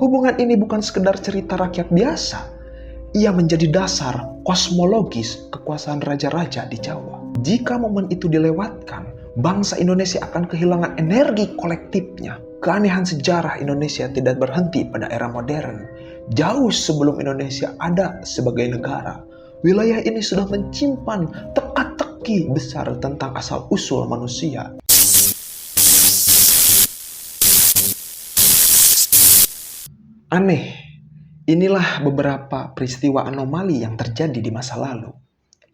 Hubungan ini bukan sekedar cerita rakyat biasa. Ia menjadi dasar kosmologis kekuasaan raja-raja di Jawa. Jika momen itu dilewatkan, bangsa Indonesia akan kehilangan energi kolektifnya. Keanehan sejarah Indonesia tidak berhenti pada era modern. Jauh sebelum Indonesia ada sebagai negara, wilayah ini sudah menyimpan teka-teki besar tentang asal-usul manusia. Aneh, inilah beberapa peristiwa anomali yang terjadi di masa lalu,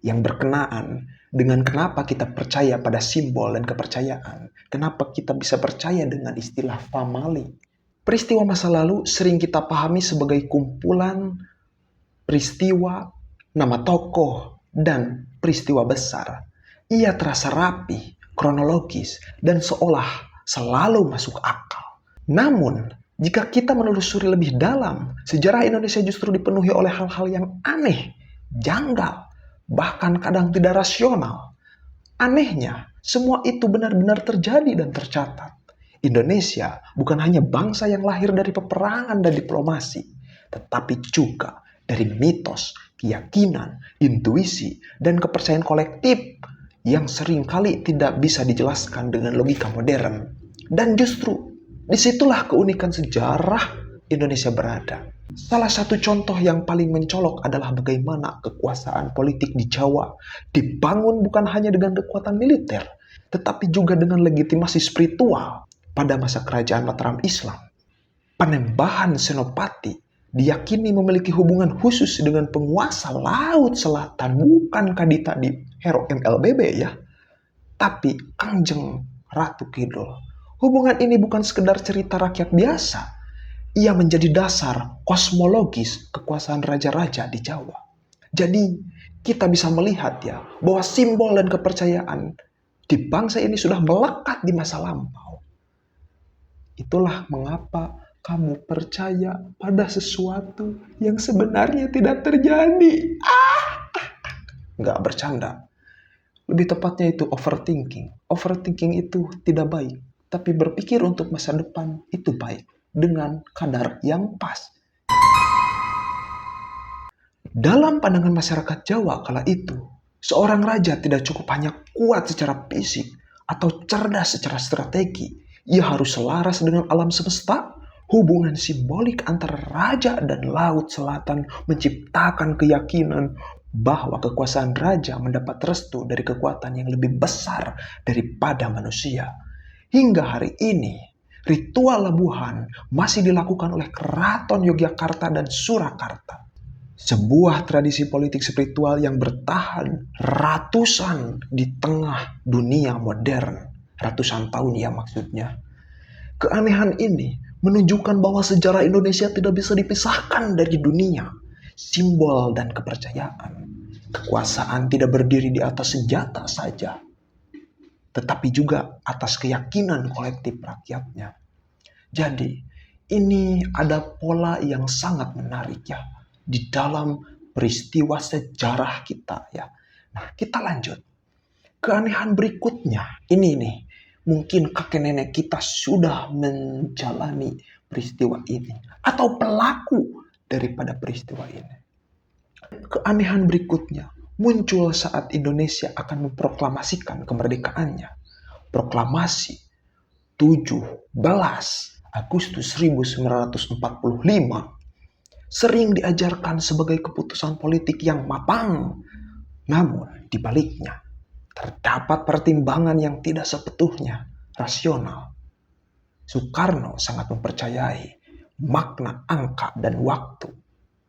yang berkenaan dengan kenapa kita percaya pada simbol dan kepercayaan, kenapa kita bisa percaya dengan istilah famali. Peristiwa masa lalu sering kita pahami sebagai kumpulan peristiwa, nama tokoh, dan peristiwa besar. Ia terasa rapi, kronologis, dan seolah selalu masuk akal. Namun, jika kita menelusuri lebih dalam, sejarah Indonesia justru dipenuhi oleh hal-hal yang aneh, janggal, bahkan kadang tidak rasional. Anehnya, semua itu benar-benar terjadi dan tercatat. Indonesia bukan hanya bangsa yang lahir dari peperangan dan diplomasi, tetapi juga dari mitos, keyakinan, intuisi, dan kepercayaan kolektif yang seringkali tidak bisa dijelaskan dengan logika modern. Dan justru disitulah keunikan sejarah Indonesia berada. Salah satu contoh yang paling mencolok adalah bagaimana kekuasaan politik di Jawa dibangun bukan hanya dengan kekuatan militer, tetapi juga dengan legitimasi spiritual. Pada masa kerajaan Mataram Islam, Panembahan Senopati diyakini memiliki hubungan khusus dengan penguasa Laut Selatan, bukan Kadita di Hero MLBB ya, tapi Kanjeng Ratu Kidul. Hubungan ini bukan sekedar cerita rakyat biasa. Ia menjadi dasar kosmologis kekuasaan raja-raja di Jawa. Jadi, kita bisa melihat ya, bahwa simbol dan kepercayaan di bangsa ini sudah melekat di masa lampau. Itulah mengapa kamu percaya pada sesuatu yang sebenarnya tidak terjadi. Nggak bercanda. Lebih tepatnya itu overthinking. Overthinking itu tidak baik. Tapi berpikir untuk masa depan itu baik, dengan kadar yang pas. Dalam pandangan masyarakat Jawa kala itu, seorang raja tidak cukup hanya kuat secara fisik atau cerdas secara strategi. Ia harus selaras dengan alam semesta. Hubungan simbolik antara raja dan Laut Selatan menciptakan keyakinan bahwa kekuasaan raja mendapat restu dari kekuatan yang lebih besar daripada manusia. Hingga hari ini, ritual labuhan masih dilakukan oleh Keraton Yogyakarta dan Surakarta. Sebuah tradisi politik spiritual yang bertahan ratusan di tengah dunia modern. Ratusan tahun ya maksudnya. Keanehan ini menunjukkan bahwa sejarah Indonesia tidak bisa dipisahkan dari dunia, simbol dan kepercayaan. Kekuasaan tidak berdiri di atas senjata saja, tetapi juga atas keyakinan kolektif rakyatnya. Jadi, ini ada pola yang sangat menarik ya di dalam peristiwa sejarah kita ya. Nah, kita lanjut. Keanehan berikutnya, ini nih, mungkin kakek nenek kita sudah menjalani peristiwa ini atau pelaku daripada peristiwa ini. Keanehan berikutnya muncul saat Indonesia akan memproklamasikan kemerdekaannya. Proklamasi 17 Agustus 1945 sering diajarkan sebagai keputusan politik yang mapan. Namun di baliknya terdapat pertimbangan yang tidak sepenuhnya rasional. Soekarno sangat mempercayai makna angka dan waktu,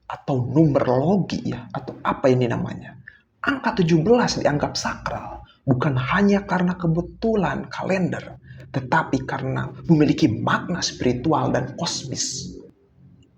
atau numerologi ya, atau apa ini namanya. Angka 17 dianggap sakral, bukan hanya karena kebetulan kalender, tetapi karena memiliki makna spiritual dan kosmis.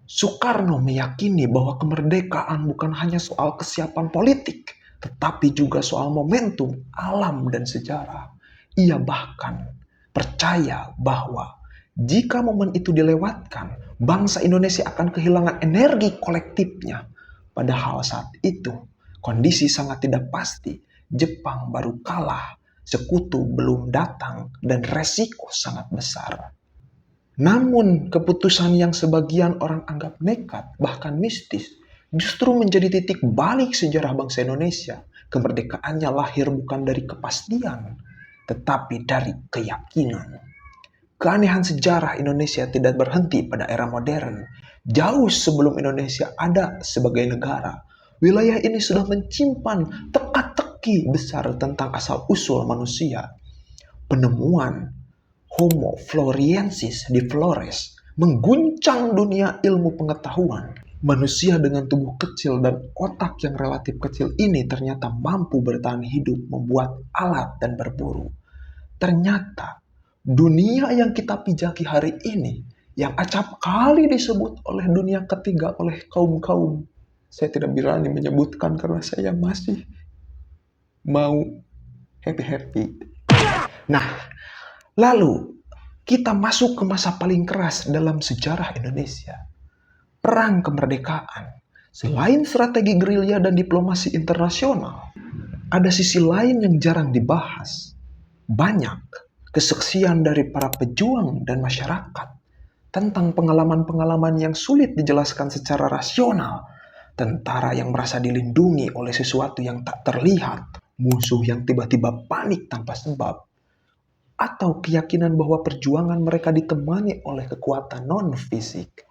Soekarno meyakini bahwa kemerdekaan bukan hanya soal kesiapan politik, tetapi juga soal momentum, alam, dan sejarah. Ia bahkan percaya bahwa jika momen itu dilewatkan, bangsa Indonesia akan kehilangan energi kolektifnya. Padahal saat itu, kondisi sangat tidak pasti. Jepang baru kalah, sekutu belum datang, dan resiko sangat besar. Namun keputusan yang sebagian orang anggap nekat, bahkan mistis, justru menjadi titik balik sejarah bangsa Indonesia. Kemerdekaannya lahir bukan dari kepastian, tetapi dari keyakinan. Keanehan sejarah Indonesia tidak berhenti pada era modern. Jauh sebelum Indonesia ada sebagai negara, wilayah ini sudah menyimpan teka-teki besar tentang asal-usul manusia. Penemuan Homo floresiensis di Flores mengguncang dunia ilmu pengetahuan. Manusia dengan tubuh kecil dan otak yang relatif kecil ini ternyata mampu bertahan hidup, membuat alat, dan berburu. Ternyata dunia yang kita pijaki hari ini, yang acap kali disebut oleh dunia ketiga oleh kaum-kaum, saya tidak berani menyebutkan karena saya masih mau happy-happy. Nah, lalu kita masuk ke masa paling keras dalam sejarah Indonesia. Perang kemerdekaan. Selain strategi gerilya dan diplomasi internasional, ada sisi lain yang jarang dibahas. Banyak kesaksian dari para pejuang dan masyarakat tentang pengalaman-pengalaman yang sulit dijelaskan secara rasional. Tentara yang merasa dilindungi oleh sesuatu yang tak terlihat, musuh yang tiba-tiba panik tanpa sebab, atau keyakinan bahwa perjuangan mereka ditemani oleh kekuatan non-fisik.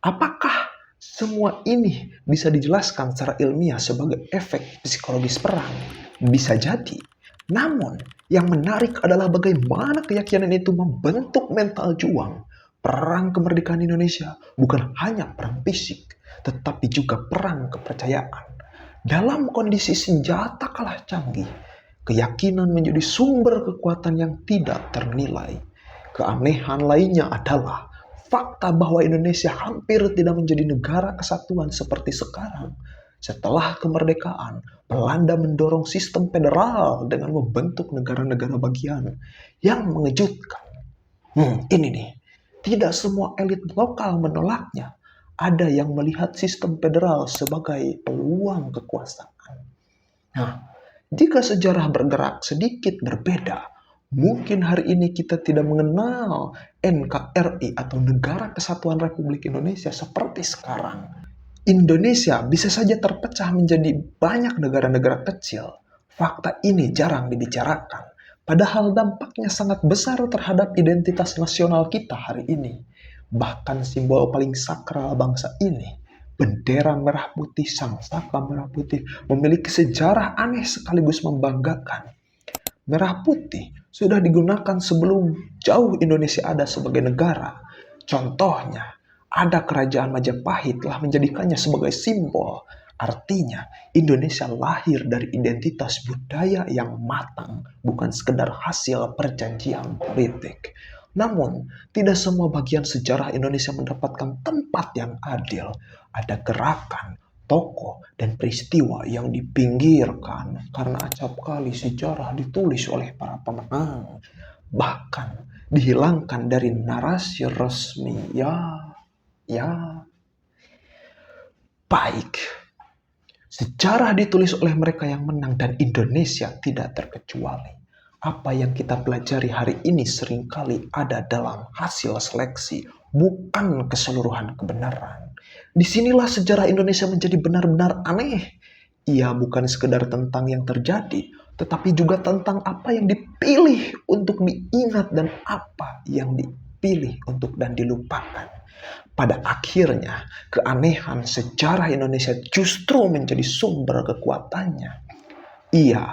Apakah semua ini bisa dijelaskan secara ilmiah sebagai efek psikologis perang? Bisa jadi. Namun, yang menarik adalah bagaimana keyakinan itu membentuk mental juang. Perang kemerdekaan Indonesia bukan hanya perang fisik, tetapi juga perang kepercayaan. Dalam kondisi senjata kalah canggih, keyakinan menjadi sumber kekuatan yang tidak ternilai. Keanehan lainnya adalah fakta bahwa Indonesia hampir tidak menjadi negara kesatuan seperti sekarang. Setelah kemerdekaan, Belanda mendorong sistem federal dengan membentuk negara-negara bagian. Yang mengejutkan, ini nih, tidak semua elit lokal menolaknya. Ada yang melihat sistem federal sebagai peluang kekuasaan. Nah, jika sejarah bergerak sedikit berbeda, mungkin hari ini kita tidak mengenal NKRI atau Negara Kesatuan Republik Indonesia seperti sekarang. Indonesia bisa saja terpecah menjadi banyak negara-negara kecil. Fakta ini jarang dibicarakan, padahal dampaknya sangat besar terhadap identitas nasional kita hari ini. Bahkan simbol paling sakral bangsa ini, bendera merah putih, sang saka merah putih, memiliki sejarah aneh sekaligus membanggakan. Merah putih sudah digunakan sebelum jauh Indonesia ada sebagai negara. Contohnya, ada kerajaan Majapahit telah menjadikannya sebagai simbol. Artinya, Indonesia lahir dari identitas budaya yang matang, bukan sekedar hasil perjanjian politik. Namun, tidak semua bagian sejarah Indonesia mendapatkan tempat yang adil. Ada gerakan, tokoh, dan peristiwa yang dipinggirkan karena acap kali sejarah ditulis oleh para pemenang. Bahkan dihilangkan dari narasi resmi. Ya, baik. Sejarah ditulis oleh mereka yang menang dan Indonesia tidak terkecuali. Apa yang kita pelajari hari ini seringkali ada dalam hasil seleksi, bukan keseluruhan kebenaran. Disinilah sejarah Indonesia menjadi benar-benar aneh. Ia bukan sekedar tentang yang terjadi, tetapi juga tentang apa yang dipilih untuk diingat dan apa yang dipilih untuk dan dilupakan. Pada akhirnya, keanehan sejarah Indonesia justru menjadi sumber kekuatannya. Ia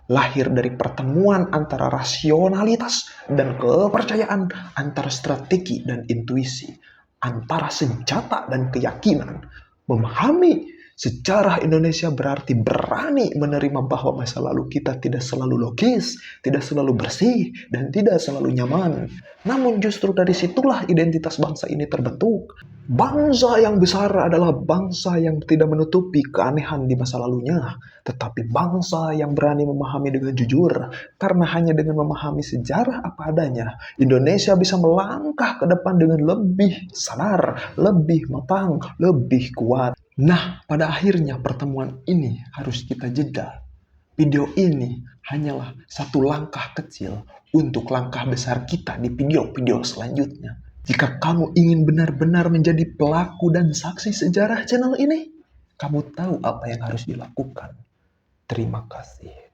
lahir dari pertemuan antara rasionalitas dan kepercayaan, antara strategi dan intuisi, antara senjata dan keyakinan. Memahami sejarah Indonesia berarti berani menerima bahwa masa lalu kita tidak selalu logis, tidak selalu bersih, dan tidak selalu nyaman. Namun justru dari situlah identitas bangsa ini terbentuk. Bangsa yang besar adalah bangsa yang tidak menutupi keanehan di masa lalunya, tetapi bangsa yang berani memahami dengan jujur. Karena hanya dengan memahami sejarah apa adanya, Indonesia bisa melangkah ke depan dengan lebih sadar, lebih matang, lebih kuat. Nah, pada akhirnya pertemuan ini harus kita jeda. Video ini hanyalah satu langkah kecil untuk langkah besar kita di video-video selanjutnya. Jika kamu ingin benar-benar menjadi pelaku dan saksi sejarah channel ini, kamu tahu apa yang harus dilakukan. Terima kasih.